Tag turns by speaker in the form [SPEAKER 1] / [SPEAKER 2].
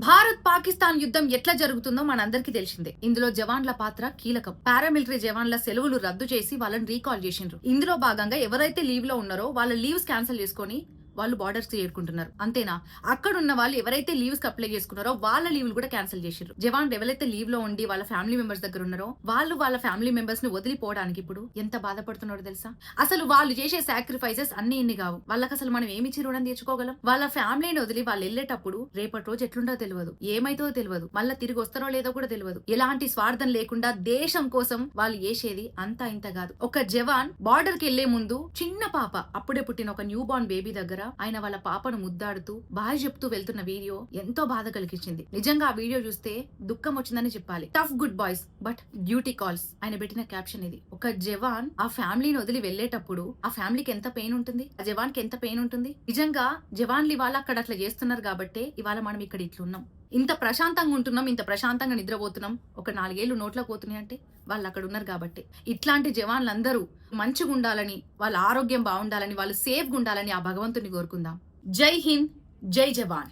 [SPEAKER 1] భారత్ పాకిస్తాన్ యుద్ధం ఎట్లా జరుగుతుందో మనందరికీ తెలిసిందే. ఇందులో జవాన్ల పాత్ర కీలకం. పారామిలిటరీ జవాన్ల సెలవులు రద్దు చేసి వాళ్ళని రీకాల్ చేసిండ్రు. ఇందులో భాగంగా ఎవరైతే లీవ్ లో ఉన్నారో వాళ్ళ లీవ్స్ క్యాన్సిల్ చేసుకొని వాళ్ళు బార్డర్స్ కి చేరుకుంటున్నారు. అంతేనా, అక్కడ ఉన్న వాళ్ళు ఎవరైతే లీవ్స్ కి అప్లై చేసుకున్నారో వాళ్ళ లీవ్లు కూడా క్యాన్సిల్ చేశారు. జవాన్ ఎవరైతే లీవ్ లో ఉండి వాళ్ళ ఫ్యామిలీ మెంబర్స్ దగ్గర ఉన్నారో వాళ్ళు వాళ్ళ ఫ్యామిలీ మెంబర్స్ ని వదిలిపోవడానికి ఇప్పుడు ఎంత బాధపడుతున్నారో తెలుసా? అసలు వాళ్ళు చేసే సాక్రిఫైసెస్ అన్ని ఇన్ని కావు. వాళ్ళకి అసలు మనం ఏమి రుణం తీర్చుకోగలం? వాళ్ళ ఫ్యామిలీని వదిలి వాళ్ళు వెళ్ళేటప్పుడు రేపటి రోజు ఎట్లుండో తెలియదు, ఏమైతో తెలియదు, మళ్ళీ తిరిగి వస్తారో లేదో కూడా తెలియదు. ఎలాంటి స్వార్థం లేకుండా దేశం కోసం వాళ్ళు చేసేది అంతా ఇంత కాదు. ఒక జవాన్ బార్డర్ కి వెళ్లే ముందు చిన్న పాప, అప్పుడే పుట్టిన ఒక న్యూ బార్న్ బేబీ దగ్గర ఆయన వాళ్ళ పాపను ముద్దాడుతూ బాయ్ చెప్తూ వెళ్తున్న వీడియో ఎంతో బాధ కలిగించింది. నిజంగా ఆ వీడియో చూస్తే దుఃఖం వచ్చిందని చెప్పాలి. Tough good boys but duty calls ఆయన పెట్టిన క్యాప్షన్ ఇది. ఒక జవాన్ ఆ ఫ్యామిలీని వదిలి వెళ్లేటప్పుడు ఆ ఫ్యామిలీకి ఎంత పెయిన్ ఉంటుంది, ఆ జవాన్ కి ఎంత పెయిన్ ఉంటుంది. నిజంగా జవాన్లు ఇవాళ అక్కడ అట్లా చేస్తున్నారు కాబట్టి ఇవాళ మనం ఇక్కడ ఇట్లున్నాం, ఇంత ప్రశాంతంగా ఉంటున్నాం, ఇంత ప్రశాంతంగా నిద్రపోతున్నాం. ఒక 4 ఏళ్లు నోట్లో పోతున్నాయి అంటే వాళ్ళు అక్కడ ఉన్నారు కాబట్టి. ఇట్లాంటి జవాన్లందరూ మంచిగా ఉండాలని, వాళ్ళ ఆరోగ్యం బాగుండాలని, వాళ్ళు సేఫ్గా ఉండాలని ఆ భగవంతుని కోరుకుందాం. జై హింద్, జై జవాన్.